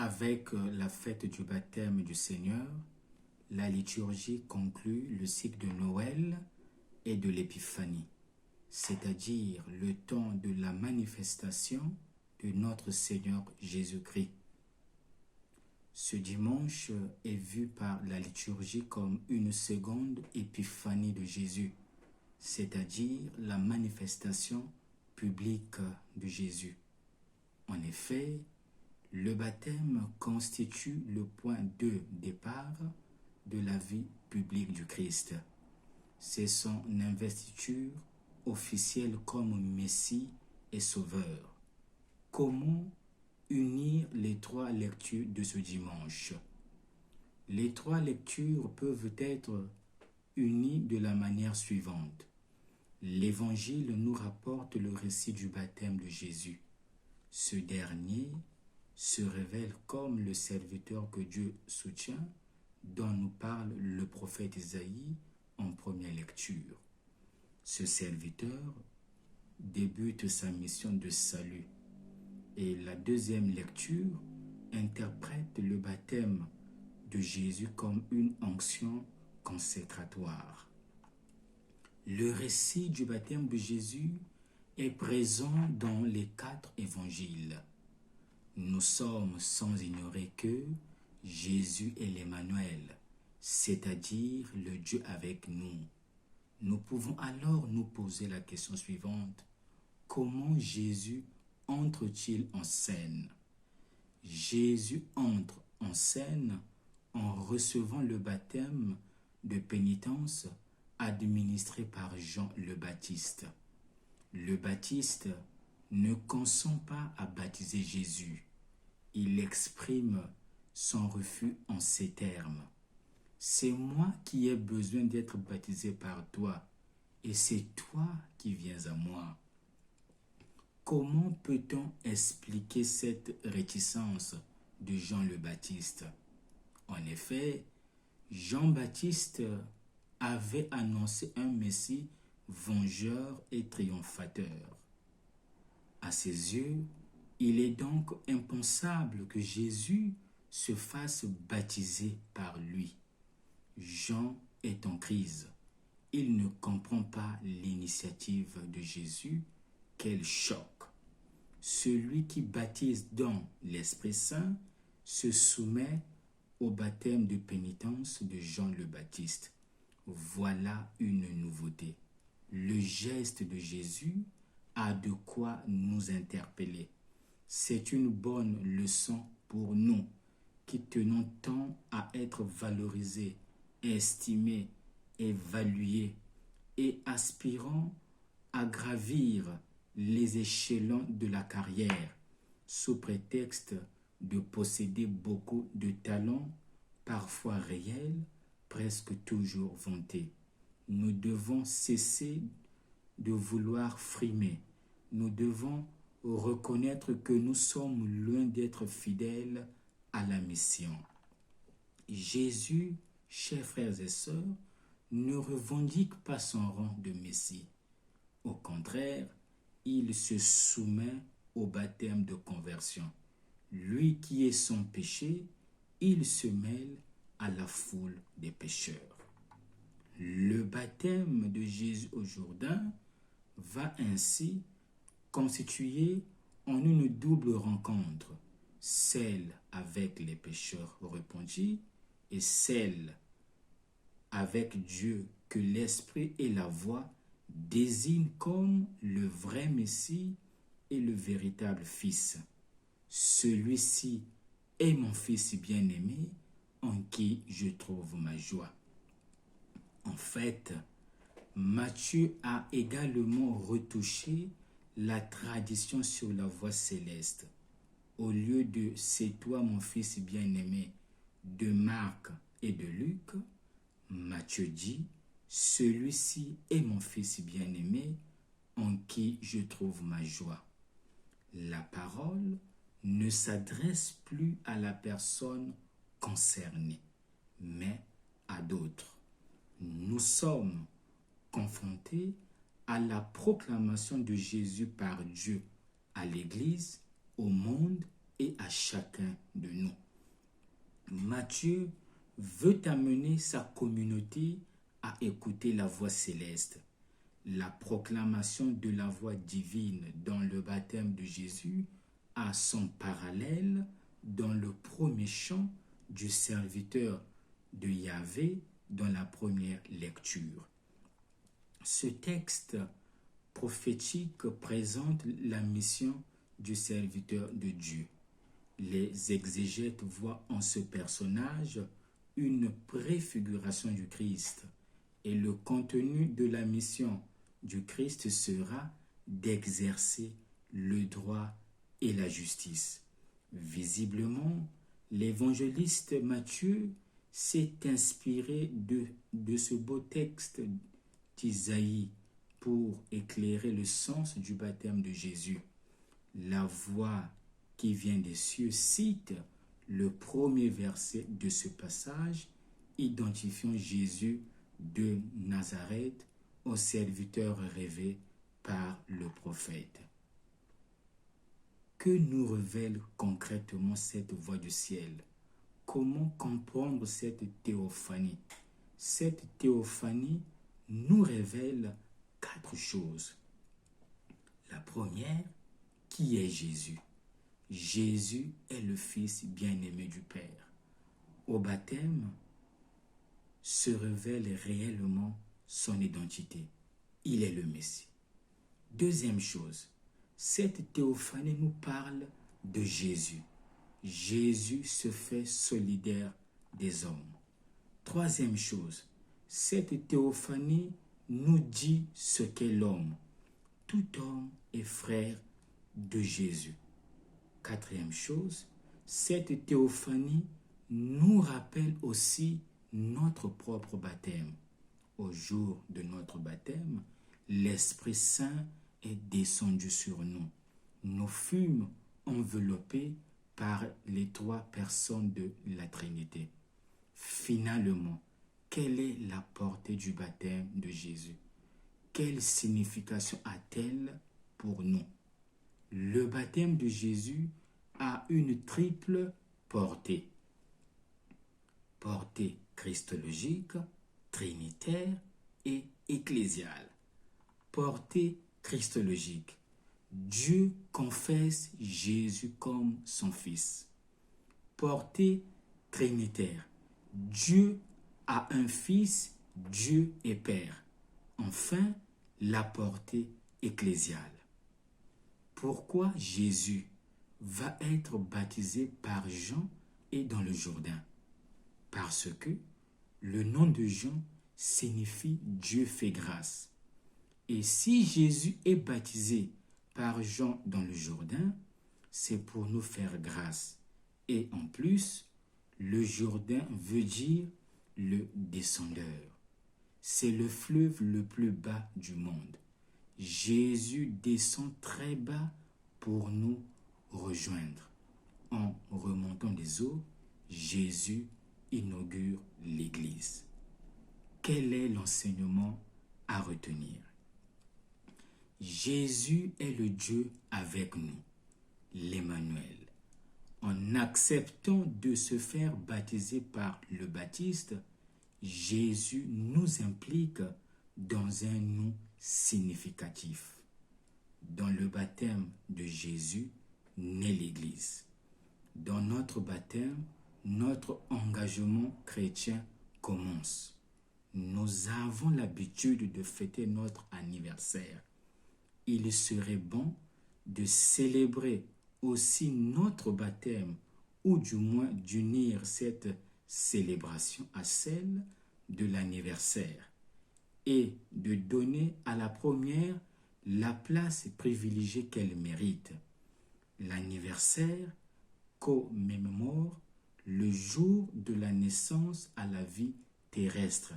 Avec la fête du baptême du Seigneur, la liturgie conclut le cycle de Noël et de l'Épiphanie, c'est-à-dire le temps de la manifestation de notre Seigneur Jésus-Christ. Ce dimanche est vu par la liturgie comme une seconde épiphanie de Jésus, c'est-à-dire la manifestation publique de Jésus. En effet, le baptême constitue le point de départ de la vie publique du Christ. C'est son investiture officielle comme Messie et Sauveur. Comment unir les trois lectures de ce dimanche? Les trois lectures peuvent être unies de la manière suivante. L'Évangile nous rapporte le récit du baptême de Jésus. Ce dernier se révèle comme le serviteur que Dieu soutient, dont nous parle le prophète Isaïe en première lecture. Ce serviteur débute sa mission de salut. Et la deuxième lecture interprète le baptême de Jésus comme une onction consécratoire. Le récit du baptême de Jésus est présent dans les 4 évangiles. Nous sommes sans ignorer que Jésus est l'Emmanuel, c'est-à-dire le Dieu avec nous. Nous pouvons alors nous poser la question suivante. Comment Jésus entre-t-il en scène? Jésus entre en scène en recevant le baptême de pénitence administré par Jean le Baptiste. Le Baptiste ne consent pas à baptiser Jésus. Il exprime son refus en ces termes. C'est moi qui ai besoin d'être baptisé par toi, et c'est toi qui viens à moi. Comment peut-on expliquer cette réticence de Jean le Baptiste? En effet, Jean-Baptiste avait annoncé un Messie vengeur et triomphateur. À ses yeux, il est donc impensable que Jésus se fasse baptiser par lui. Jean est en crise. Il ne comprend pas l'initiative de Jésus. Quel choc! Celui qui baptise dans l'Esprit Saint se soumet au baptême de pénitence de Jean le Baptiste. Voilà une nouveauté. Le geste de Jésus a de quoi nous interpeller. C'est une bonne leçon pour nous qui tenons tant à être valorisés, estimés, évalués et aspirons à gravir les échelons de la carrière sous prétexte de posséder beaucoup de talents, parfois réels, presque toujours vantés. Nous devons cesser de vouloir frimer. Nous devons reconnaître que nous sommes loin d'être fidèles à la mission. Jésus, chers frères et sœurs, ne revendique pas son rang de Messie. Au contraire, il se soumet au baptême de conversion. Lui qui est sans péché, il se mêle à la foule des pécheurs. Le baptême de Jésus au Jourdain va ainsi constituer en une double rencontre, celle avec les pécheurs repentis et celle avec Dieu que l'Esprit et la Voix désignent comme le vrai Messie et le véritable Fils. Celui-ci est mon Fils bien-aimé en qui je trouve ma joie. En fait, Matthieu a également retouché la tradition sur la voix céleste. Au lieu de « c'est toi mon Fils bien-aimé » de Marc et de Luc, Matthieu dit « celui-ci est mon Fils bien-aimé en qui je trouve ma joie ». La parole ne s'adresse plus à la personne concernée, mais à d'autres. Nous sommes confrontés à la proclamation de Jésus par Dieu, à l'Église, au monde et à chacun de nous. Matthieu veut amener sa communauté à écouter la voix céleste. La proclamation de la voix divine dans le baptême de Jésus a son parallèle dans le premier chant du serviteur de Yahvé dans la première lecture. Ce texte prophétique présente la mission du serviteur de Dieu. Les exégètes voient en ce personnage une préfiguration du Christ et le contenu de la mission du Christ sera d'exercer le droit et la justice. Visiblement, l'évangéliste Matthieu s'est inspiré de ce beau texte d'Isaïe pour éclairer le sens du baptême de Jésus. La voix qui vient des cieux cite le premier verset de ce passage, identifiant Jésus de Nazareth au serviteur rêvé par le prophète. Que nous révèle concrètement cette voix du ciel? Comment comprendre cette théophanie? Cette théophanie nous révèle 4 choses. La première, qui est Jésus? Jésus est le Fils bien-aimé du Père. Au baptême, se révèle réellement son identité. Il est le Messie. Deuxième chose, cette théophanie nous parle de Jésus. Jésus se fait solidaire des hommes. Troisième chose, cette théophanie nous dit ce qu'est l'homme. Tout homme est frère de Jésus. Quatrième chose, cette théophanie nous rappelle aussi notre propre baptême. Au jour de notre baptême, l'Esprit Saint est descendu sur nous. Nous fûmes enveloppés par les 3 personnes de la Trinité. Finalement, quelle est la portée du baptême de Jésus? Quelle signification a-t-elle pour nous? Le baptême de Jésus a une triple portée. Portée christologique, trinitaire et ecclésiale. Portée christologique. Dieu confesse Jésus comme son Fils. Portée trinitaire. Dieu a un Fils, Dieu est Père. Enfin, la portée ecclésiale. Pourquoi Jésus va être baptisé par Jean et dans le Jourdain? Parce que le nom de Jean signifie Dieu fait grâce. Et si Jésus est baptisé par Jean dans le Jourdain, c'est pour nous faire grâce. Et en plus, le Jourdain veut dire le descendeur. C'est le fleuve le plus bas du monde. Jésus descend très bas pour nous rejoindre. En remontant des eaux, Jésus inaugure l'Église. Quel est l'enseignement à retenir? Jésus est le Dieu avec nous, l'Emmanuel. En acceptant de se faire baptiser par le Baptiste, Jésus nous implique dans un nous significatif. Dans le baptême de Jésus naît l'Église. Dans notre baptême, notre engagement chrétien commence. Nous avons l'habitude de fêter notre anniversaire. Il serait bon de célébrer aussi notre baptême, ou du moins d'unir cette célébration à celle de l'anniversaire et de donner à la première la place privilégiée qu'elle mérite. L'anniversaire commémore le jour de la naissance à la vie terrestre,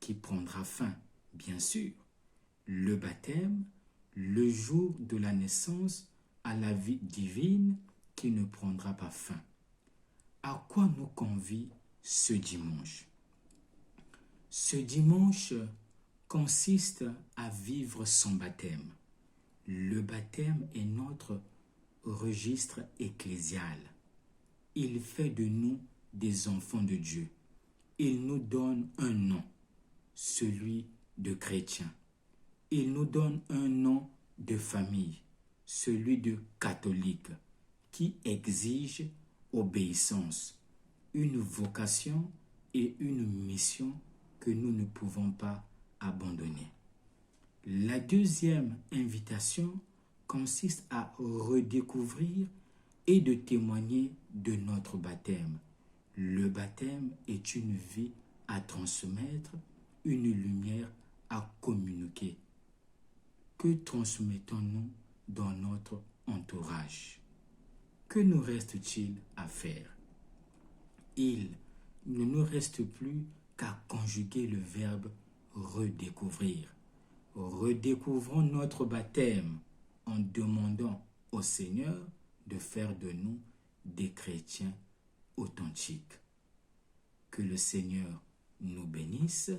qui prendra fin, bien sûr. Le baptême, le jour de la naissance à la vie divine qui ne prendra pas fin. À quoi nous convie ce dimanche? Ce dimanche consiste à vivre son baptême. Le baptême est notre registre ecclésial. Il fait de nous des enfants de Dieu. Il nous donne un nom, celui de chrétien. Il nous donne un nom de famille, celui de catholique, qui exige obéissance, une vocation et une mission que nous ne pouvons pas abandonner. La deuxième invitation consiste à redécouvrir et de témoigner de notre baptême. Le baptême est une vie à transmettre, une lumière à communiquer. Que transmettons-nous dans notre entourage? Que nous reste-t-il à faire? Il ne nous reste plus qu'à conjuguer le verbe redécouvrir. Redécouvrons notre baptême en demandant au Seigneur de faire de nous des chrétiens authentiques. Que le Seigneur nous bénisse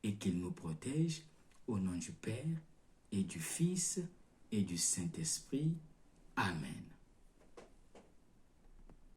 et qu'il nous protège au nom du Père et du Fils et du Saint-Esprit. Amen.